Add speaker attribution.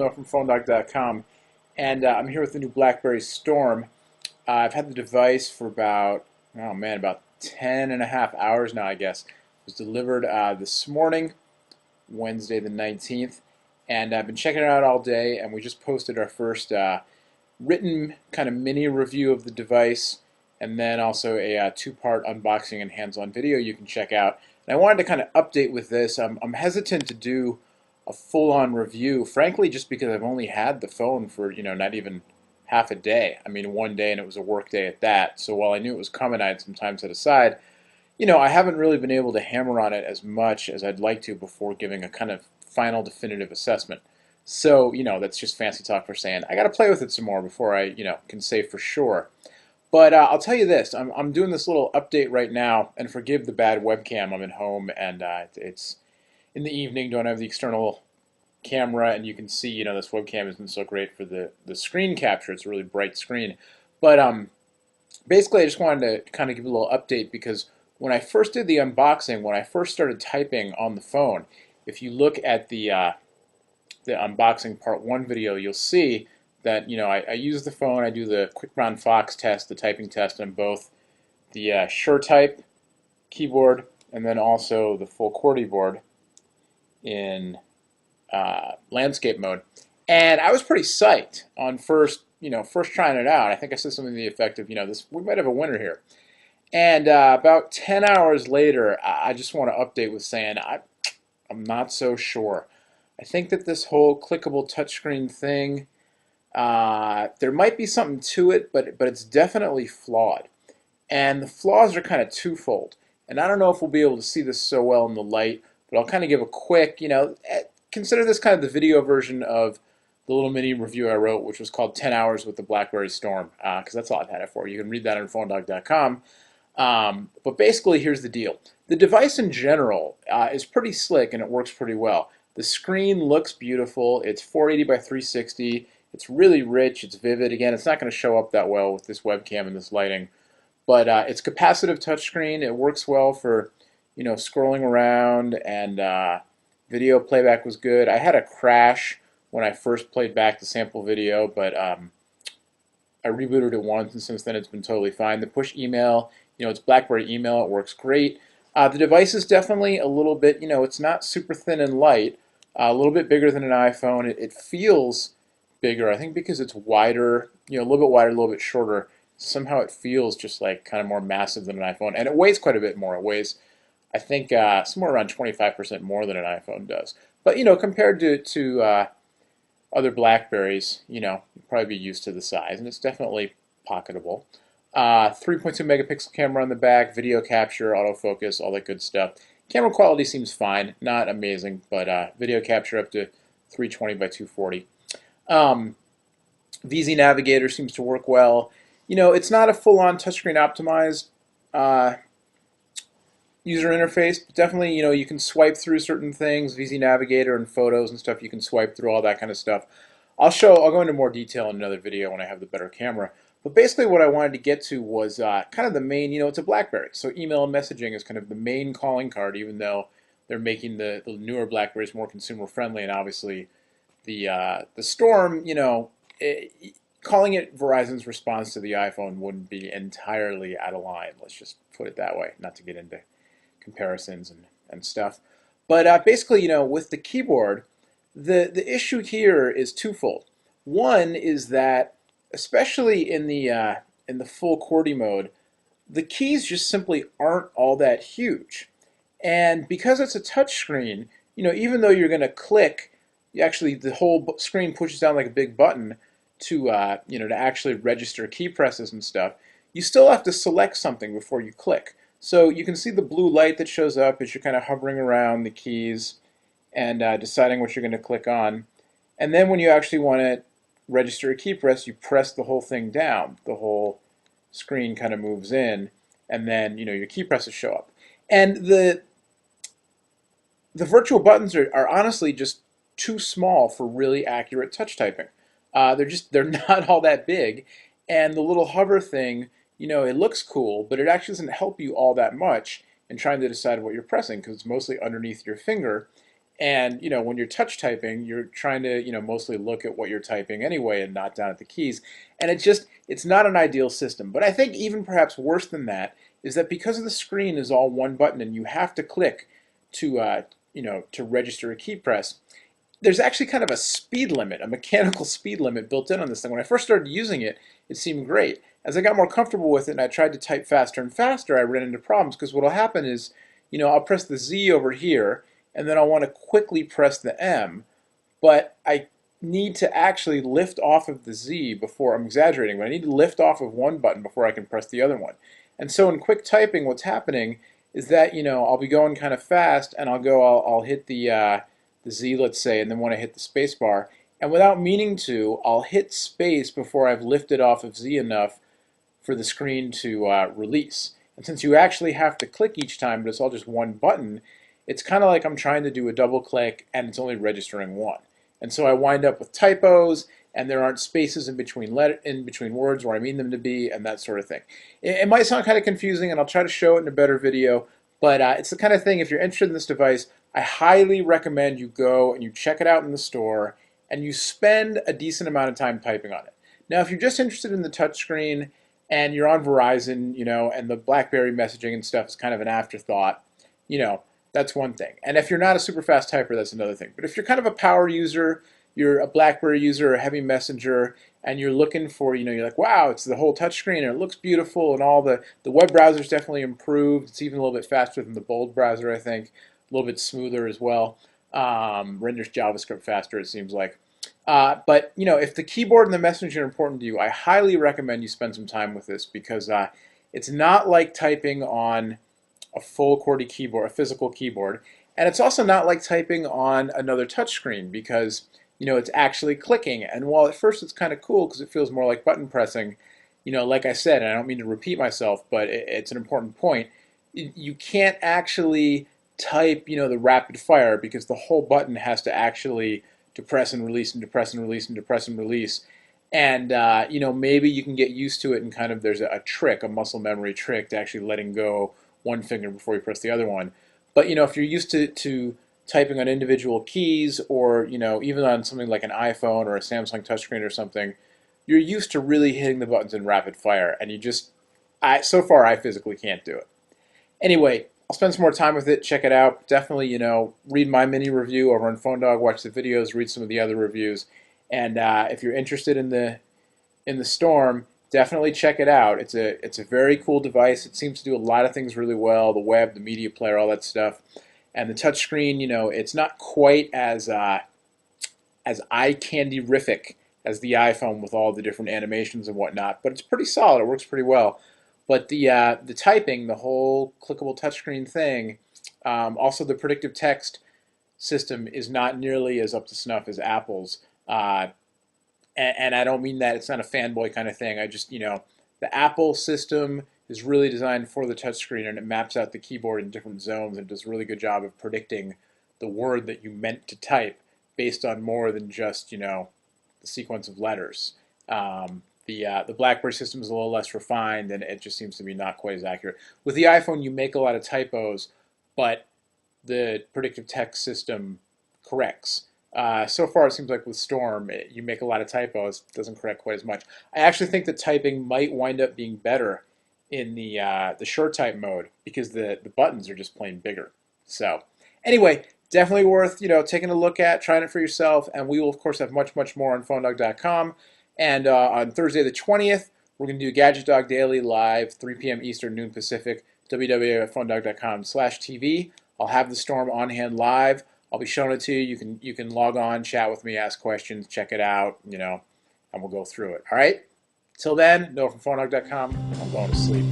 Speaker 1: Noah from PhoneDoc.com, and I'm here with the new BlackBerry Storm. I've had the device for about, oh man, about 10 and a half hours now, I guess. It was delivered this morning, Wednesday the 19th, and I've been checking it out all day, and we just posted our first written kind of mini review of the device, and then also a two-part unboxing and hands-on video you can check out. And I wanted to kind of update with this. I'm hesitant to do a full-on review, frankly, just because I've only had the phone for, not even half a day. I mean, one day, and it was a work day at that. So while I knew it was coming, I had some time set aside. I haven't really been able to hammer on it as much as I'd like to before giving a kind of final definitive assessment. So, that's just fancy talk for saying I got to play with it some more before I, can say for sure. But I'll tell you this, I'm doing this little update right now, and forgive the bad webcam. I'm at home, and it's in the evening, don't have the external camera, and you can see, this webcam isn't so great for the screen capture. It's a really bright screen. But basically, I just wanted to kind of give a little update because when I first did the unboxing, when I first started typing on the phone, if you look at the unboxing part 1 video, you'll see that, I use the phone, I do the quick brown fox test, the typing test on both the SureType keyboard and then also the full QWERTY board in landscape mode. And I was pretty psyched on first trying it out. I think I said something to the effect of, this, we might have a winner here. And about 10 hours later, I just want to update with saying I'm not so sure. I think that this whole clickable touchscreen thing, there might be something to it, but it's definitely flawed. And the flaws are kind of twofold. And I don't know if we'll be able to see this so well in the light, but I'll kind of give a quick, consider this kind of the video version of the little mini review I wrote, which was called 10 Hours with the BlackBerry Storm, because that's all I've had it for. You can read that on PhoneDoc.com. But basically, here's the deal. The device in general is pretty slick, and it works pretty well. The screen looks beautiful. It's 480 by 360. It's really rich. It's vivid. Again, it's not going to show up that well with this webcam and this lighting. But it's capacitive touchscreen. It works well for, scrolling around, and video playback was good. I had a crash when I first played back the sample video, but I rebooted it once, and since then it's been totally fine. The push email, it's BlackBerry email. It works great. The device is definitely a little bit, it's not super thin and light. A little bit bigger than an iPhone. It feels bigger, I think, because it's wider, a little bit wider, a little bit shorter. Somehow it feels just like kind of more massive than an iPhone, and it weighs quite a bit more. It weighs, I think, somewhere around 25% more than an iPhone does. But compared to other Blackberries, you'd probably be used to the size, and it's definitely pocketable. 3.2 megapixel camera on the back, video capture, autofocus, all that good stuff. Camera quality seems fine, not amazing, but video capture up to 320 by 240. VZ Navigator seems to work well. It's not a full-on touchscreen optimized user interface, but definitely, you can swipe through certain things, VZ Navigator and photos and stuff, you can swipe through all that kind of stuff. I'll go into more detail in another video when I have the better camera. But basically what I wanted to get to was kind of the main, it's a BlackBerry, so email and messaging is kind of the main calling card, even though they're making the newer BlackBerries more consumer friendly, and obviously the Storm, calling it Verizon's response to the iPhone wouldn't be entirely out of line. Let's just put it that way, not to get into comparisons and stuff. But basically, with the keyboard, the issue here is twofold. One is that, especially in the full QWERTY mode, the keys just simply aren't all that huge. And because it's a touch screen, even though you're going to click, the whole screen pushes down like a big button to to actually register key presses and stuff, you still have to select something before you click. So you can see the blue light that shows up as you're kind of hovering around the keys and deciding what you're going to click on. And then when you actually want to register a key press, you press the whole thing down. The whole screen kind of moves in, and then your key presses show up. And the virtual buttons are honestly just too small for really accurate touch typing. They're not all that big, and the little hover thing, it looks cool, but it actually doesn't help you all that much in trying to decide what you're pressing because it's mostly underneath your finger. And when you're touch typing, you're trying to mostly look at what you're typing anyway and not down at the keys. And it's not an ideal system. But I think even perhaps worse than that is that because the screen is all one button and you have to click to register a key press, there's actually kind of a speed limit, a mechanical speed limit built in on this thing. When I first started using it, it seemed great. As I got more comfortable with it and I tried to type faster and faster, I ran into problems because what will happen is, I'll press the Z over here and then I'll want to quickly press the M, but I need to actually lift off of the Z before, I'm exaggerating, but I need to lift off of one button before I can press the other one. And so in quick typing, what's happening is that, I'll be going kind of fast and I'll hit the Z, let's say, and then when I hit the space bar, and without meaning to, I'll hit space before I've lifted off of Z enough for the screen to release. And since you actually have to click each time, but it's all just one button, it's kind of like I'm trying to do a double click and it's only registering one. And so I wind up with typos and there aren't spaces in between words where I mean them to be and that sort of thing. It might sound kind of confusing and I'll try to show it in a better video, but it's the kind of thing, if you're interested in this device, I highly recommend you go and you check it out in the store and you spend a decent amount of time typing on it. Now, if you're just interested in the touchscreen and you're on Verizon, and the BlackBerry messaging and stuff is kind of an afterthought, that's one thing. And if you're not a super fast typer, that's another thing. But if you're kind of a power user, you're a BlackBerry user, a heavy messenger, and you're looking for, you're like, wow, it's the whole touchscreen and it looks beautiful and all the web browser's definitely improved. It's even a little bit faster than the Bold browser, I think. A little bit smoother as well. Renders JavaScript faster, it seems like. But if the keyboard and the messaging are important to you, I highly recommend you spend some time with this because it's not like typing on a full QWERTY keyboard, a physical keyboard, and it's also not like typing on another touchscreen because it's actually clicking. And while at first it's kind of cool because it feels more like button pressing, like I said, and I don't mean to repeat myself, but it's an important point. You can't actually type the rapid fire because the whole button has to actually depress and release and depress and release and depress and release. And maybe you can get used to it and kind of there's a trick, a muscle memory trick to actually letting go one finger before you press the other one. But if you're used to typing on individual keys or even on something like an iPhone or a Samsung touchscreen or something, you're used to really hitting the buttons in rapid fire, and so far I physically can't do it. Anyway, I'll spend some more time with it, check it out. Definitely, read my mini review over on PhoneDog, watch the videos, read some of the other reviews. And if you're interested in the Storm, definitely check it out. It's a very cool device. It seems to do a lot of things really well, the web, the media player, all that stuff. And the touchscreen, it's not quite as eye-candy-rific as the iPhone with all the different animations and whatnot, but it's pretty solid. It works pretty well. But the typing, the whole clickable touchscreen thing, also the predictive text system is not nearly as up to snuff as Apple's. And I don't mean that it's not a fanboy kind of thing. I just, the Apple system is really designed for the touchscreen and it maps out the keyboard in different zones and does a really good job of predicting the word that you meant to type based on more than just, the sequence of letters. The BlackBerry system is a little less refined and it just seems to be not quite as accurate. With the iPhone, you make a lot of typos, but the predictive text system corrects. So far, it seems like with Storm, you make a lot of typos, it doesn't correct quite as much. I actually think that typing might wind up being better in the short type mode because the buttons are just plain bigger. So anyway, definitely worth taking a look at, trying it for yourself, and we will of course have much more on PhoneDog.com. And on Thursday the 20th, we're going to do Gadget Dog Daily live, 3 p.m. Eastern, noon Pacific, www.phonedog.com/TV. I'll have the Storm on hand live. I'll be showing it to you. You can log on, chat with me, ask questions, check it out, and we'll go through it. All right? Till then, Noah from PhoneDog.com. I'm going to sleep.